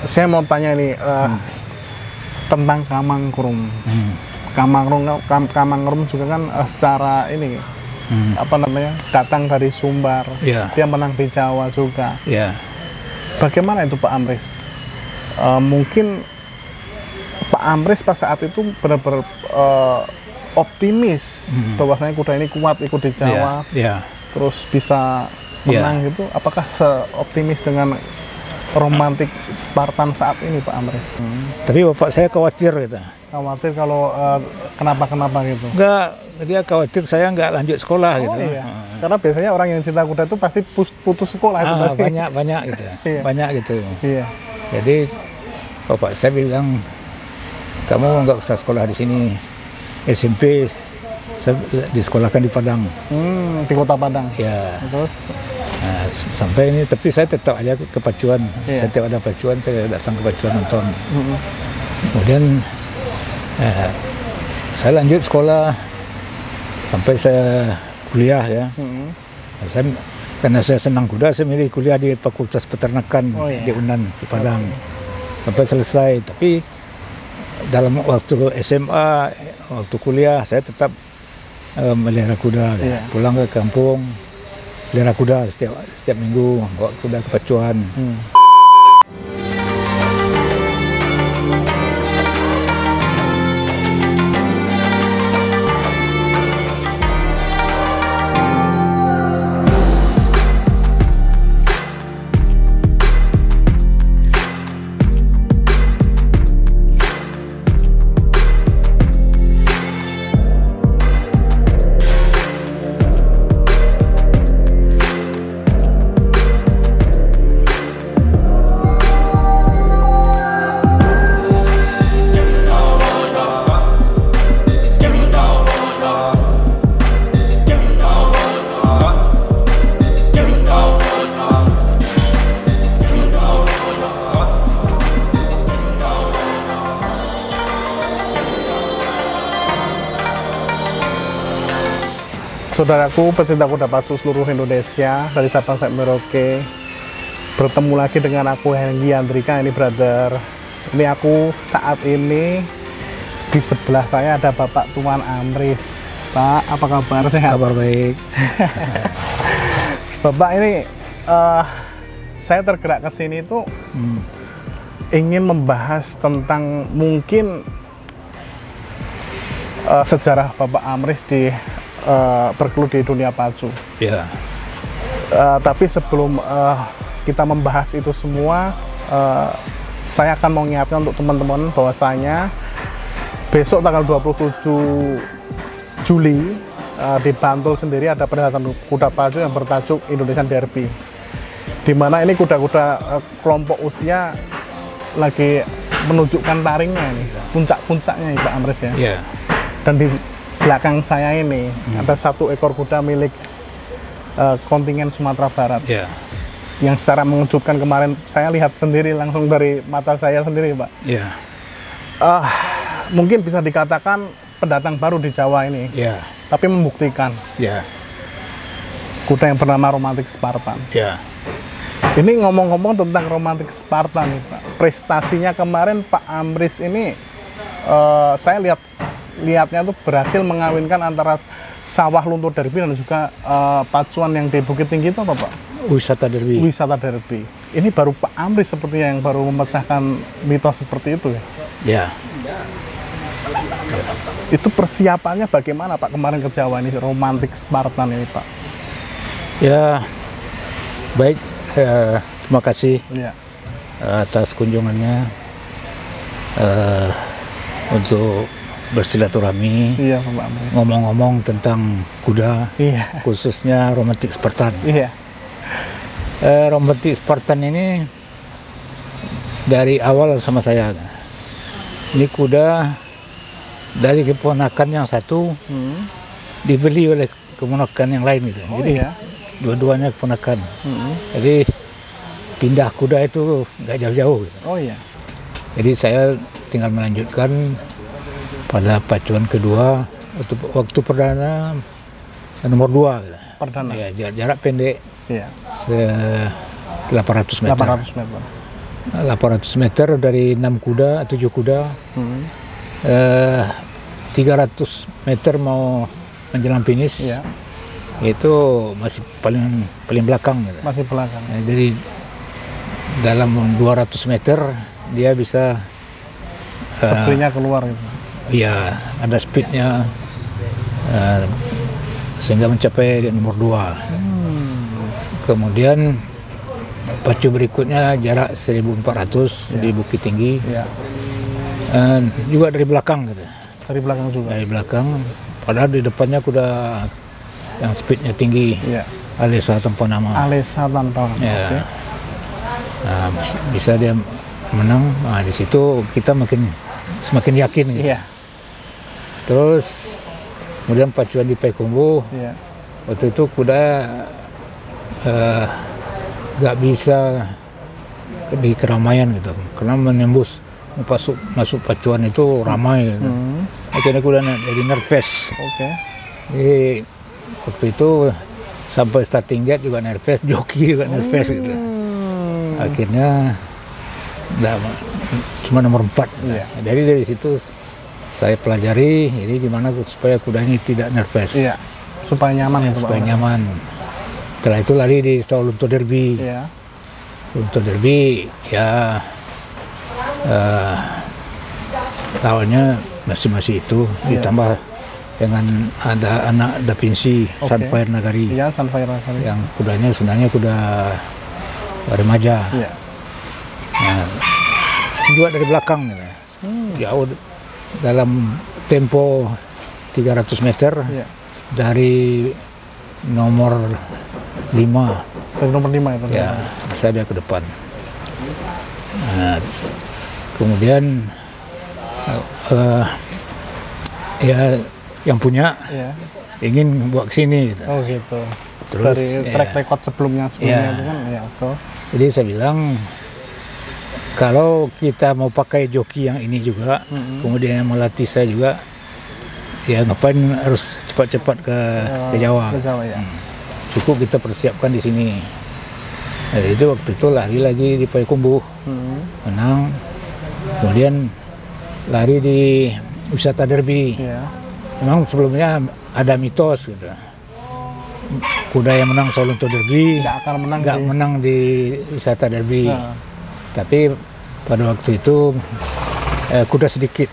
Saya mau tanya nih tentang Kamangkrum. Kamangkrum juga kan secara ini apa namanya, datang dari Sumbar. Dia menang di Jawa juga. Bagaimana itu Pak Amris? Mungkin Pak Amris pas saat itu benar-benar optimis bahwasanya kuda ini kuat ikut di Jawa, terus bisa menang gitu. Apakah seoptimis dengan romantik Spartan saat ini Pak Amris? Tapi bapak saya khawatir gitu. Khawatir kalau kenapa gitu? Enggak, dia khawatir saya nggak lanjut sekolah gitu. Iya. Karena biasanya orang yang cinta kuda itu pasti putus sekolah itu pasti. Banyak gitu. Banyak gitu. Iya. Jadi bapak saya bilang, kamu nggak usah sekolah di sini. SMP saya disekolahkan di Padang. Di kota Padang. Ya. Terus? Nah, sampai ini, tapi saya tetap aja ke Pacuan. Setiap ada Pacuan saya datang ke Pacuan nonton. Kemudian saya lanjut sekolah sampai saya kuliah ya. Karena saya senang kuda, saya milih kuliah di Fakultas Peternakan di UNAN di Padang sampai selesai. Tapi dalam waktu SMA, waktu kuliah saya tetap melihara kuda. Pulang ke kampung, melihara kuda setiap minggu, bawa kuda ke Pacuan. Saudaraku pecinta kuda pacu seluruh Indonesia, dari Sabang sampai Merauke, bertemu lagi dengan aku Henggi Andrika, ini brother. Ini aku saat ini di sebelah saya ada Bapak Tuan Amris. Pak, apa kabar? Sehat? Kabar baik. Bapak, ini saya tergerak ke sini tuh ingin membahas tentang mungkin sejarah Bapak Amris di bergelut di dunia pacu. Tapi sebelum kita membahas itu semua, saya akan mengingatkan untuk teman-teman bahwasanya besok tanggal 27 Juli di Bantul sendiri ada perhelatan kuda pacu yang bertajuk Indonesian Derby, di mana ini kuda-kuda kelompok usia lagi menunjukkan taringnya ini, puncak-puncaknya Pak Amris ya. Dan di belakang saya ini ada satu ekor kuda milik kontingen Sumatera Barat yang secara mengejutkan kemarin saya lihat sendiri langsung dari mata saya sendiri Pak. Mungkin bisa dikatakan pendatang baru di Jawa ini, tapi membuktikan kuda yang bernama Romantik Spartan. Ini ngomong-ngomong tentang Romantik Spartan nih Pak, prestasinya kemarin Pak Amris ini saya lihatnya tuh berhasil mengawinkan antara sawah luntur derby dan juga pacuan yang di Bukit Tinggi itu apa Pak? Wisata derby. Wisata derby. Ini baru Pak Amris sepertinya yang baru memecahkan mitos seperti itu ya? Itu persiapannya bagaimana Pak kemarin ke Jawa ini, Romantik Spartan ini Pak? Ya, baik. Terima kasih atas kunjungannya untuk bersilaturahmi, ngomong-ngomong tentang kuda, khususnya Romantik Spartan. Romantik Spartan ini dari awal sama saya. Ini kuda dari keponakan yang satu dibeli oleh keponakan yang lain gitu. Jadi dua-duanya keponakan. Jadi pindah kuda itu nggak jauh-jauh. Gitu. Jadi saya tinggal melanjutkan pada pacuan kedua, waktu perdana nomor 2. Perdana? Ya, jarak pendek, 800 meter. 800 meter. 800 meter dari 6 kuda, 7 kuda. 300 meter mau menjelang finish. Iya. Itu masih paling belakang gitu. Masih belakang. Jadi dalam 200 meter dia bisa Sepertinya keluar gitu. ya ada speednya sehingga mencapai nomor 2. Kemudian pacu berikutnya jarak 1400 di Bukit Tinggi. Iya. Juga dari belakang gitu. Dari belakang juga. Dari belakang, padahal di depannya kuda yang speednya tinggi. Iya. Alesa tanpa nama. Alesa tanpa nama. Ya. Oke. Nah, bisa dia menang. Nah, di situ kita semakin yakin gitu. Iya. Terus kemudian pacuan di Payakumbuh. Iya. Waktu itu kuda nggak bisa di keramaian gitu, karena menembus masuk pacuan itu ramai gitu. Akhirnya kuda jadi nervous. Oke. Jadi waktu itu sampai starting gate juga nervous, joki juga nervous gitu. Akhirnya cuma nomor 4. Iya. Jadi dari situ saya pelajari ini gimana supaya kuda ini tidak nervous. Iya. Supaya nyaman gitu, Supaya Pak. nyaman. Setelah itu lari di Stolunto Derby. Iya. Untuk derby ya lawannya masih itu, ditambah dengan ada anak Da Vinci, Sunfire Nagari. Iya, Sunfire Nagari. Yang kudanya sebenarnya kuda remaja. Iya. Nah, juga dari belakang gitu. Jauh dalam tempo 300 meter Iya. dari nomor 5. Dari nomor 5 itu. Ya, bisa dia ke depan. Nah, kemudian ya yang punya Iya. ingin bawa ke sini gitu. Oh gitu. Terus Dari track record sebelumnya itu kan ya betul. Jadi saya bilang kalau kita mau pakai joki yang ini juga, kemudian yang melatih saya juga, ya ngapain harus cepat-cepat ke Jawa? Ke Jawa ya. Cukup kita persiapkan di sini. Nah, itu waktu itu lari lagi di Payakumbuh, menang. Kemudian lari di wisata derby. Iya. Memang sebelumnya ada mitos gitu. Kuda yang menang Stolunto Derby Nggak akan menang. nggak menang di wisata derby. Nah. Tapi pada waktu itu kuda sedikit,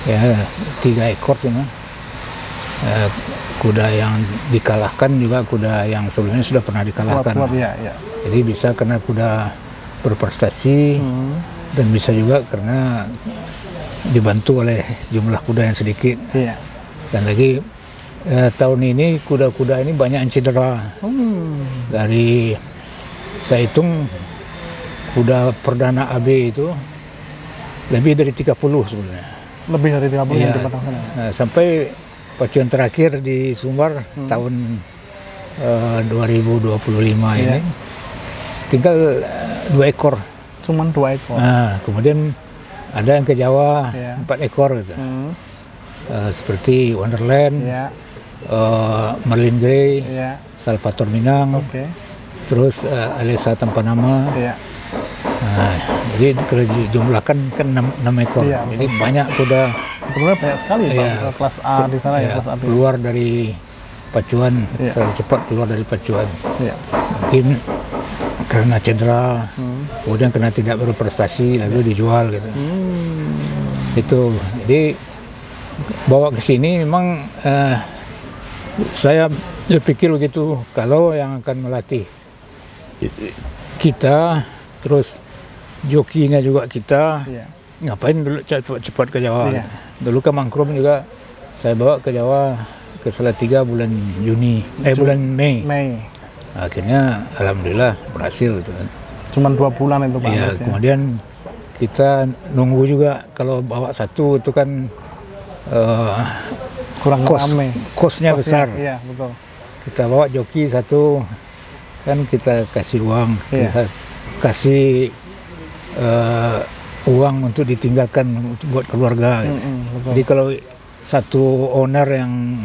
ya 3 ekor cuma. Kuda yang dikalahkan juga kuda yang sebelumnya sudah pernah dikalahkan. Kuat, ya, ya. Jadi bisa karena kuda berprestasi dan bisa juga karena dibantu oleh jumlah kuda yang sedikit. Iya. Dan lagi tahun ini kuda-kuda ini banyak yang cedera. Dari saya hitung kuda perdana AB itu lebih dari 30 sebenarnya. Lebih dari 30 yang Iya. dipatahkan. Nah, sampai pacuan terakhir di Sumbar tahun 2025 ini tinggal 2 ekor. Cuman 2 ekor. Nah, kemudian ada yang ke Jawa Iya. 4 ekor gitu. Seperti Wonderland, Iya. Merlin Grey, Iya. Salvator Minang, Oke. terus Alesa tanpa nama. Iya. Nah, jadi kalau dijumlahkan kan 6 ekor. Iya, Jadi banyak kuda Sebenarnya banyak sekali Pak, Iya. kelas A di sana ya, ya, kelas A. keluar dari pacuan, Iya. terlalu cepat keluar dari pacuan. Iya. Mungkin karena cedera, kemudian karena tidak berprestasi lalu dijual gitu. Itu jadi bawa ke sini memang saya berpikir begitu, kalau yang akan melatih kita, terus jokinya juga kita, Iya. ngapain dulu cepat ke Jawa. Iya. Dulu ke Mangkrum juga saya bawa ke Jawa ke Salatiga bulan bulan Mei. Mei. Akhirnya alhamdulillah berhasil gitu kan. Cuman 2 bulan itu Pak. Ya, Mas, ya. kemudian kita nunggu juga kalau bawa satu itu kan Kurang rame. kosnya besar. Iya, betul. Kita bawa joki satu kan kita kasih uang, Iya. kita kasih uang untuk ditinggalkan buat keluarga. Betul. Jadi kalau satu owner yang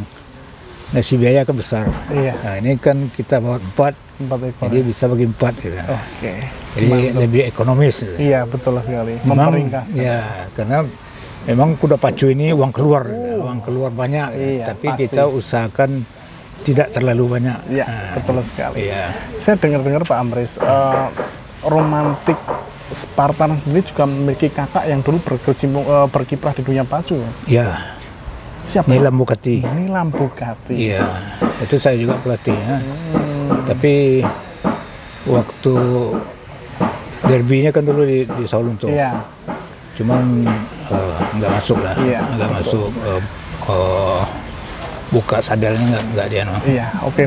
ngasih biaya kan besar. Iya. Nah, ini kan kita bawa 4, 4 ekor. jadi bisa bagi 4 gitu. Oke. Jadi lebih ekonomis. Gitu. Iya, betul sekali. Memang, Memperingkas. ya, karena memang kuda pacu ini uang keluar, uang keluar banyak. Iya, tapi pasti. kita usahakan tidak terlalu banyak. Iya, betul sekali. Iya. Saya dengar-dengar Pak Amris, romantik Spartan sendiri juga memiliki kakak yang dulu berkiprah di dunia pacu. Ya. Siapa? Nilam Bukati. Nilam Bukati. Iya, itu saya juga pelatih. Ya. Tapi waktu derbynya kan dulu di Saulunto. Iya. Cuman nggak masuk lah, Iya, nggak masuk. Buka sadarnya nggak dia. No. Iya, oke.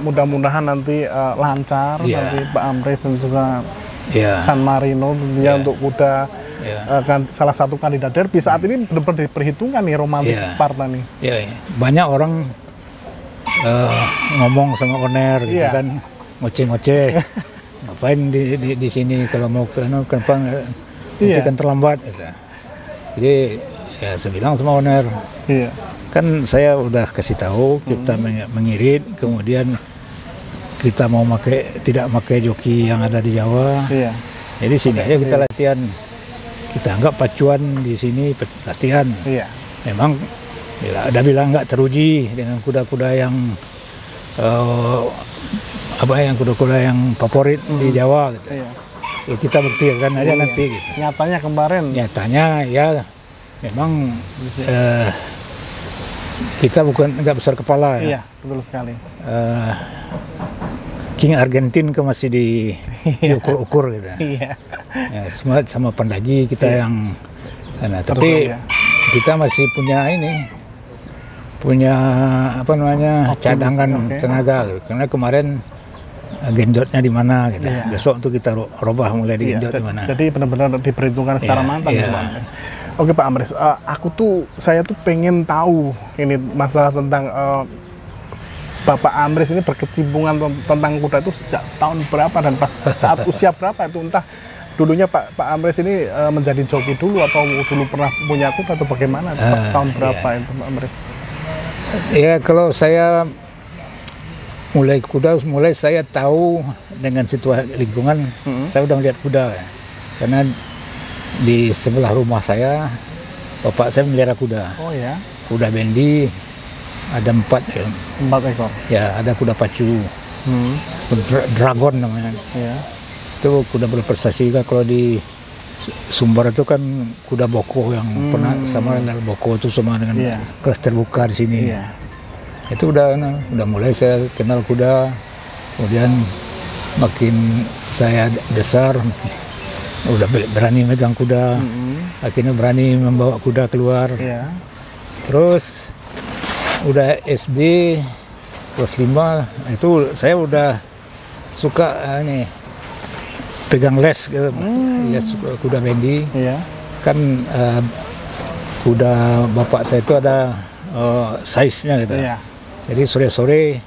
Mudah-mudahan nanti lancar Iya. nanti Pak Amris dan juga Iya. San Marino tentunya Iya. untuk kuda kan salah satu kandidat derby saat ini benar-benar diperhitungkan nih romantik Iya. Spartan nih. Ya, banyak orang ngomong sama owner gitu Iya. kan, ngoceh-ngoceh. Ngapain di sini kalau mau ke kenapa nanti Iya. kan terlambat gitu. Jadi ya saya bilang sama owner, Iya. kan saya udah kasih tahu kita mengirit, kemudian kita mau tidak pakai joki yang ada di Jawa. Iya. Jadi sini aja kita latihan. Kita anggap pacuan di sini latihan. Iya. Memang ada bilang nggak teruji dengan kuda-kuda yang kuda-kuda yang favorit di Jawa gitu. Iya. Ya, kita buktikan aja nanti gitu. Nyatanya kemarin. Nyatanya ya memang kita bukan nggak besar kepala ya. Iya, betul sekali. King Argentin kan masih diukur-ukur gitu. Iya. Ya, semua sama Pandagi kita yang tapi ya. kita masih punya apa namanya cadangan tenaga gitu. Karena kemarin genjotnya di mana gitu. Iya. Besok untuk kita robah mulai di genjot di mana. Jadi benar-benar diperhitungkan secara Iya, matang iya. ya, Pak Amris. Oke Pak Amris, saya tuh pengen tahu ini masalah tentang Bapak Amris ini berkecimpungan tentang kuda itu sejak tahun berapa dan pas saat usia berapa itu, entah dulunya Pak Amris ini menjadi joki dulu atau dulu pernah punya kuda atau bagaimana, pas tahun berapa itu Pak Amris? Ya kalau saya mulai saya tahu dengan situasi lingkungan, saya udah melihat kuda ya. Karena di sebelah rumah saya bapak saya melihara kuda. Oh ya, Kuda bendi ada 4 ya. 4 ekor. Ya, ada kuda pacu, dragon namanya. Ya. Itu kuda berprestasi juga. Kalau di Sumbar itu kan kuda boko yang pernah sama dengan boko itu sama dengan Iya. kelas terbuka di sini. Iya. Itu udah mulai saya kenal kuda. Kemudian makin saya besar, udah berani megang kuda. Akhirnya berani membawa kuda keluar. Iya. Terus udah SD kelas 5 itu saya udah suka pegang les gitu. Les kuda bendi. Iya. Kan kuda bapak saya itu ada size-nya gitu. Iya. Jadi sore-sore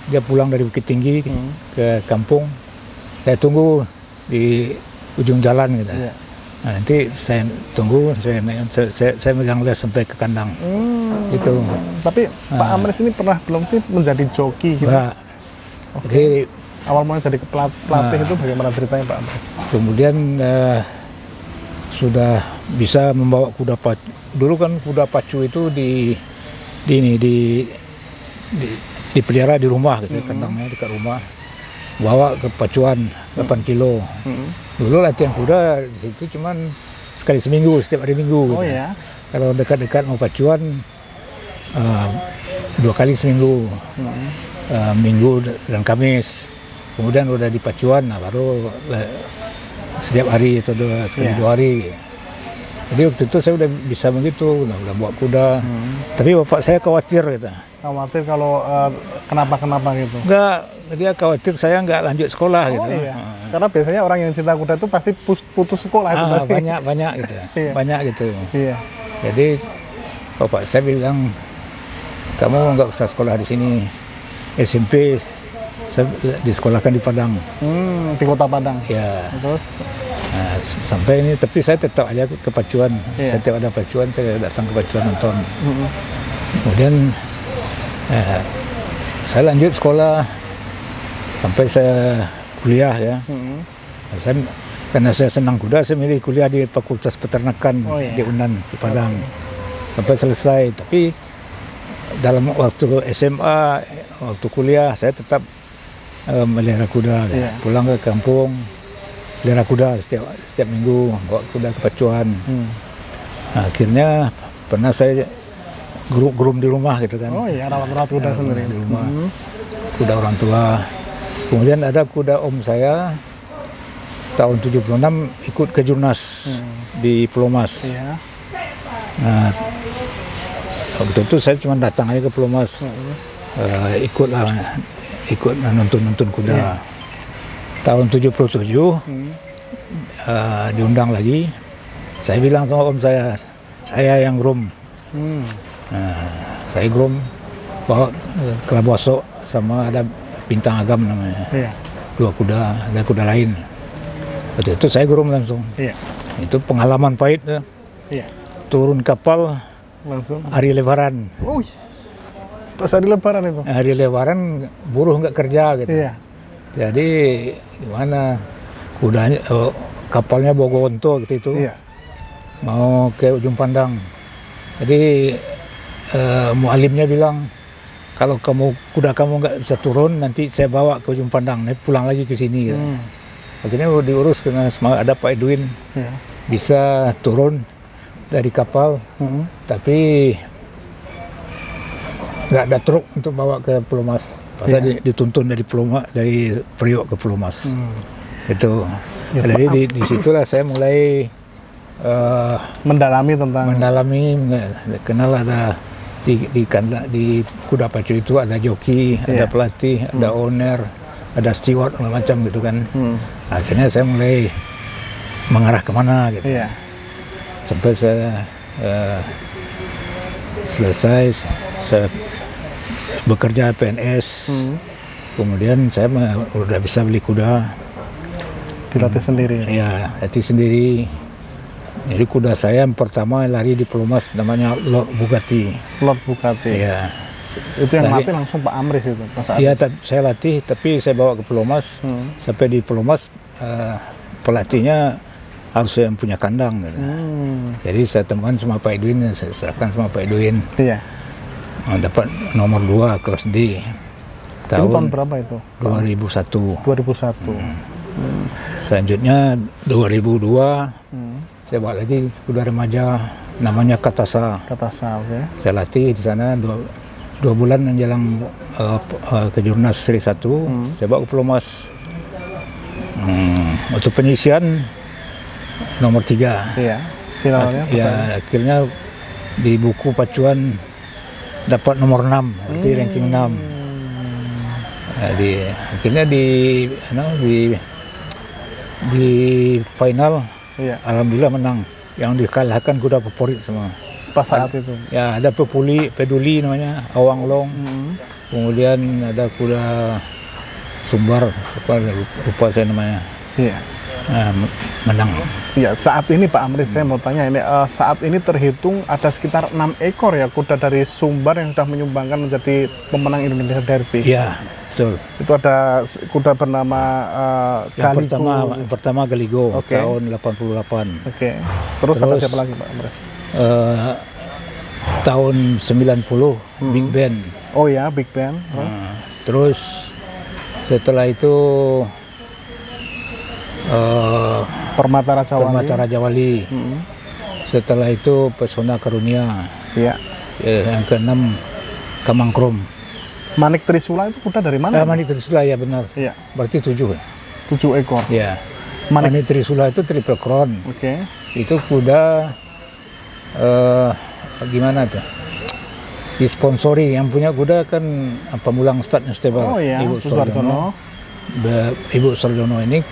dia pulang dari Bukit Tinggi ke kampung. Saya tunggu di ujung jalan gitu. Iya. Nah, nanti saya tunggu, saya megang les sampai ke kandang. Gitu. Tapi Pak Amris ini pernah belum sih menjadi joki gitu? Enggak. Jadi Awal mulai jadi pelatih itu bagaimana ceritanya Pak Amris? kemudian sudah bisa membawa kuda pacu. Dulu kan kuda pacu itu dipelihara di rumah gitu, kandangnya dekat rumah. Bawa ke pacuan 8 kilo. Dulu latihan kuda di situ cuman sekali seminggu, setiap hari Minggu. Oh gitu. ya? Kalau dekat-dekat mau pacuan 2 kali seminggu, Minggu dan Kamis. Kemudian udah di pacuan, baru setiap hari atau sekali 2 hari. Jadi waktu itu saya udah bisa begitu, udah bawa kuda. Tapi bapak saya khawatir gitu. Khawatir kalau kenapa gitu? Enggak, dia khawatir saya nggak lanjut sekolah gitu. Iya. Karena biasanya orang yang cinta kuda itu pasti putus sekolah itu pasti. Banyak gitu. Iya. Banyak gitu. Iya. Jadi bapak saya bilang, kamu nggak usah sekolah di sini. SMP saya disekolahkan di Padang. Di Kota Padang. Ya. Terus? Nah, sampai ini, tapi saya tetap aja ke pacuan. Iya. Setiap ada pacuan saya datang ke pacuan nonton. Kemudian Saya lanjut sekolah sampai saya kuliah ya. Karena saya senang kuda, saya milih kuliah di Fakultas Peternakan di UNAN di Padang sampai selesai. Tapi dalam waktu SMA, waktu kuliah saya tetap melihara kuda. Pulang ke kampung, melihara kuda setiap minggu, bawa kuda ke pacuan. Akhirnya pernah saya groom di rumah gitu kan. Rawat kuda sendiri di rumah. Kuda orang tua. Kemudian ada kuda om saya tahun 76 ikut ke Jurnas di Pelomas. Nah, waktu itu saya cuma datang aja ke Pelomas, ikut nonton kuda. Tahun 77 diundang lagi. Saya bilang sama om saya yang groom. Saya groom bawa Kelaboso sama ada Bintang Agam namanya. 2 kuda, ada kuda lain. Waktu itu saya groom langsung. Itu pengalaman pahit. Turun kapal langsung hari Lebaran. Pas hari Lebaran itu. Hari Lebaran buruh nggak kerja gitu. Jadi gimana? Kudanya, kapalnya bawa gonto gitu itu. Mau ke ujung pandang. Jadi mualimnya bilang, kalau kuda kamu nggak bisa turun, nanti saya bawa ke ujung pandang, nanti pulang lagi ke sini. Gitu. Akhirnya diurus karena ada Pak Edwin bisa turun dari kapal, tapi nggak ada truk untuk bawa ke Pelomas. Pasal dituntun dari Priok ke Pelomas. Itu. Jadi di situlah saya mulai mendalami kenal ada di kuda pacu itu ada joki, ada pelatih, ada owner, ada steward macam gitu kan. Akhirnya saya mulai mengarah kemana gitu. Sampai saya selesai, saya bekerja PNS. Kemudian saya udah bisa beli kuda. Dilatih sendiri? Ya, latih sendiri. Jadi kuda saya yang pertama lari di Pelomas namanya Lord Bugatti. Lord Bugatti. Ya. Itu yang latih langsung Pak Amris itu? Iya, saya latih, tapi saya bawa ke Pelomas. Sampai di Pelomas, pelatihnya harus yang punya kandang. Gitu. Jadi saya temukan sama Pak Edwin, saya serahkan sama Pak Edwin. Dapat nomor 2 kelas D. Tahun berapa itu? 2001. 2001. Selanjutnya 2002. Saya bawa lagi kuda remaja namanya Katasa. Saya latih di sana 2 bulan menjelang ke Jurnas Seri 1. Saya bawa ke Pelomas. Untuk penyisian nomor 3. Finalnya? Akhirnya di buku pacuan dapat nomor 6, berarti ranking 6. Akhirnya di final. Alhamdulillah menang. Yang dikalahkan kuda favorit semua. Pas saat itu? Ya, ada peduli namanya, Awang Long. Kemudian ada kuda Sumbar, lupa saya namanya. Menang. Saat ini Pak Amris, saya mau tanya ini, saat ini terhitung ada sekitar 6 ekor ya kuda dari Sumbar yang sudah menyumbangkan menjadi pemenang Indonesia Derby. Iya. Betul. Itu ada kuda bernama Galigo. Pertama Galigo tahun 88. Terus ada siapa lagi Pak Amris? Tahun 90 Big Ben. Oh ya, Big Ben. Terus setelah itu Permata Raja Wali. Setelah itu Pesona Karunia. Yang ke-6 Kamangkrom. Manik Trisula itu kuda dari mana? Manik Trisula, ya benar. Berarti 7 ya? 7 ekor. Ya. Manik Trisula itu Triple Crown. Itu kuda gimana tuh? Disponsori, yang punya kuda kan Pamulang Stadnya Stable. Ibu Sarjono. Ibu Sarjono ini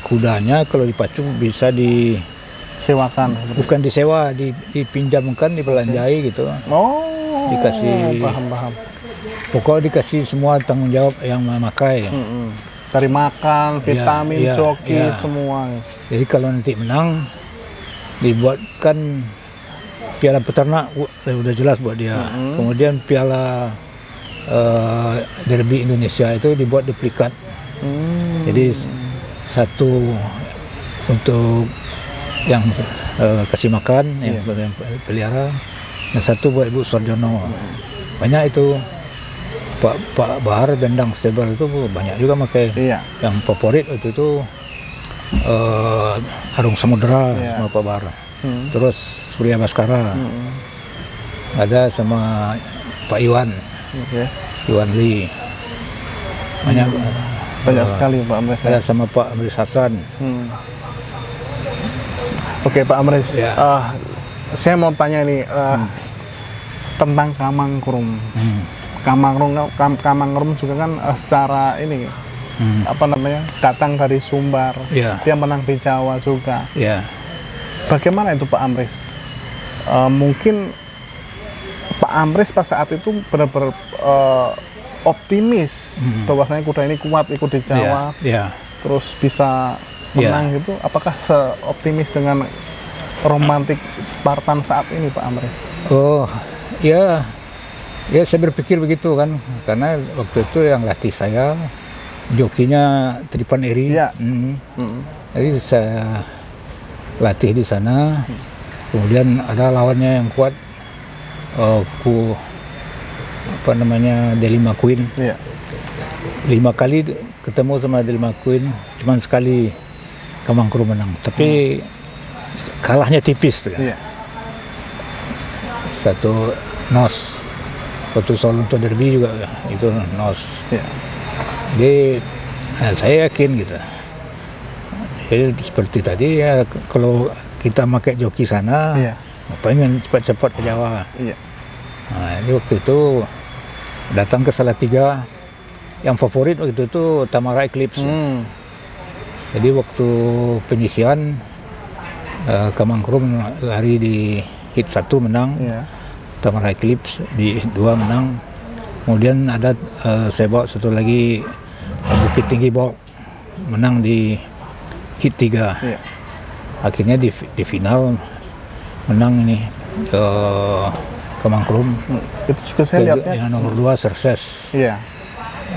kudanya kalau dipacu bisa disewakan. Bukan disewa, dipinjamkan, dibelanjai gitu. Dikasih. Paham. Pokoknya dikasih semua tanggung jawab yang memakai. Dari makan, vitamin, joki, semua. Jadi kalau nanti menang, dibuatkan piala peternak udah jelas buat dia. Kemudian piala Derby Indonesia itu dibuat duplikat. Jadi satu untuk yang kasih makan, yang pelihara, dan satu buat Ibu Sarjono. Banyak itu Pak Bahar Dendang Stable itu banyak juga pakai. Yang favorit itu Arung Samudera sama Pak Bahar. Terus Surya Baskara. Ada sama Pak Iwan. Iwan Lee. Banyak sekali Pak Amres. Ada sama Pak Amres Hasan. Oke Pak Amres, saya mau tanya nih tentang Kamangkrum. Kamangkrum juga kan secara ini datang dari Sumbar. Dia menang di Jawa juga. Bagaimana itu Pak Amres? Mungkin Pak Amres pas saat itu benar-benar optimis bahwasanya kuda ini kuat ikut di Jawa, terus bisa menang gitu. Apakah seoptimis dengan romantik Spartan saat ini Pak Amres? Oh ya, saya berpikir begitu kan, karena waktu itu yang latih saya jokinya Tripan Eri. Jadi saya latih di sana. Kemudian ada lawannya yang kuat, Delima Queen. 5 kali ketemu sama Delima Queen, cuman sekali Kamangkrum menang. Tapi kalahnya tipis tuh kan. Satu nos. Waktu Solo untuk Derby juga itu nos. Jadi saya yakin gitu. Jadi seperti tadi ya, kalau kita pakai joki sana, ngapain cepat-cepat ke Jawa. Nah, ini waktu itu datang ke Salatiga, yang favorit waktu itu Tamara Eclipse. Jadi waktu penyisian Kamangkrum lari di hit 1 menang, Tamara Eclipse di 2 menang. Kemudian ada saya bawa satu lagi Bukit Tinggi Bol menang di hit 3. Akhirnya di final menang ini Kamangkrum. Itu juga saya lihatnya. Yang nomor 2 Serses.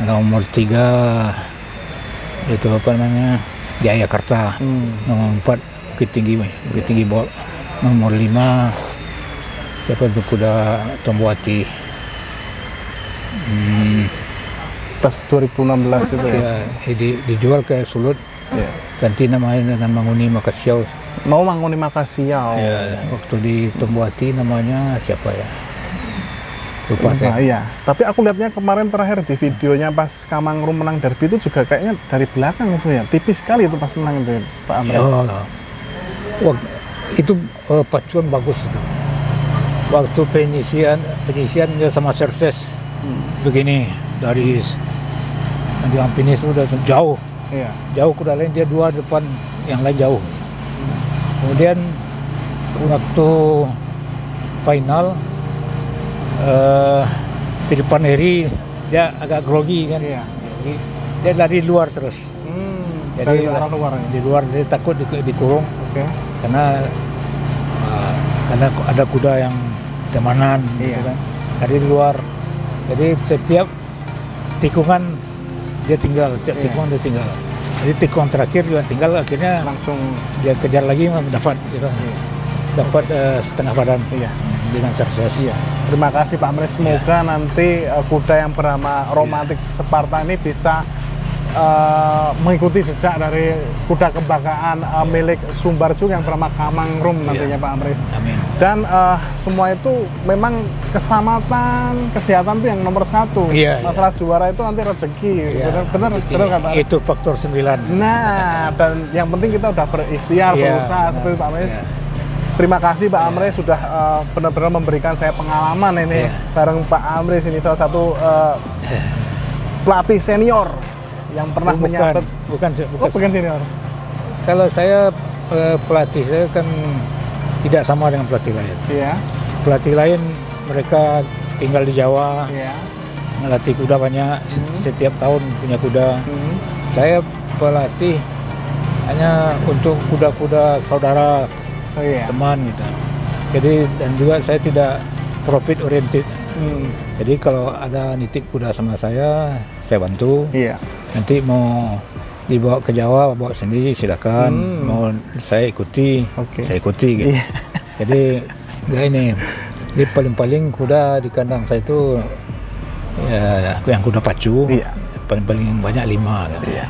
Nomor 3 itu Jayakarta. Nomor 4 Bukit Tinggi Bol. Nomor 5 siapa itu kuda Tombuati. Pas 2016 itu dijual ke Sulut. Ganti namanya dengan Manguni Makasiau. Mau Manguni Makasiau. Waktu di Tombuati namanya siapa ya? Lupa saya. Tapi aku lihatnya kemarin terakhir di videonya pas Kamangkrum menang Derby itu juga kayaknya dari belakang itu ya. Tipis sekali itu pas menang itu Pak Amres. Itu pacuan bagus itu. Waktu penyisian dia sama Serses begini dari finish itu udah jauh. Jauh kuda lain, dia 2 depan, yang lain jauh. Kemudian waktu final di depan Eri dia agak grogi kan. Dia lari luar terus. Jadi di luar dia takut dikurung. Karena ada kuda yang temanan gitu kan. Dari luar. Jadi setiap tikungan dia tinggal, tikungan dia tinggal. Jadi tikungan terakhir juga tinggal, akhirnya langsung dia kejar lagi dapat gitu. Dapat setengah badan dengan Serses. Terima kasih Pak Amres. Semoga nanti kuda yang bernama Romantik Sparta ini bisa mengikuti jejak dari kuda kebanggaan milik Sumbar juga yang bernama Kamangkrum nantinya Pak Amres. Amin. Dan semua itu memang keselamatan, kesehatan itu yang nomor 1. Masalah juara itu nanti rezeki. Benar kan Pak? Itu faktor 9. Nah, dan yang penting kita udah berikhtiar, berusaha seperti Pak Amres. Terima kasih Pak Amres sudah benar-benar memberikan saya pengalaman ini bareng Pak Amres ini, salah satu pelatih senior yang pernah menyabet. Bukan senior. Kalau saya pelatih saya kan tidak sama dengan pelatih lain. Pelatih lain mereka tinggal di Jawa, melatih kuda banyak, setiap tahun punya kuda. Saya pelatih hanya untuk kuda-kuda saudara, teman gitu. Jadi dan juga saya tidak profit oriented. Jadi kalau ada nitip kuda sama saya bantu. Iya. Nanti mau dibawa ke Jawa, bawa sendiri silakan. Mau saya ikuti, saya ikuti gitu. Iya. Jadi enggak ini. Di paling-paling kuda di kandang saya itu ya yang kuda pacu. Iya. Paling banyak 5 gitu. Iya.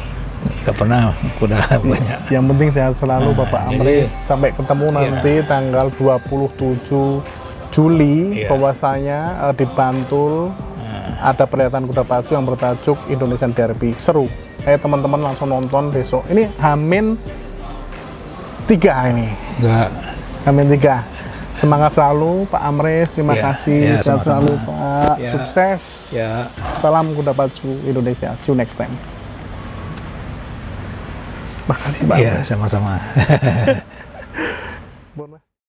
Gak pernah kuda banyak. Yang penting sehat selalu Bapak Amris. jadi- Sampai ketemu nanti tanggal 27 Juli bahwasanya di Bantul ada perhelatan kuda pacu yang bertajuk Indonesian Derby. Seru. Ayo teman-teman langsung nonton besok. Ini Hamin 3 ini. Enggak. Hamin 3. Semangat selalu Pak Amris. Terima kasih. Sehat sama-sama. selalu Pak. Ya. Sukses. Ya. Salam kuda pacu Indonesia. See you next time. Makasih Pak. Iya, sama-sama.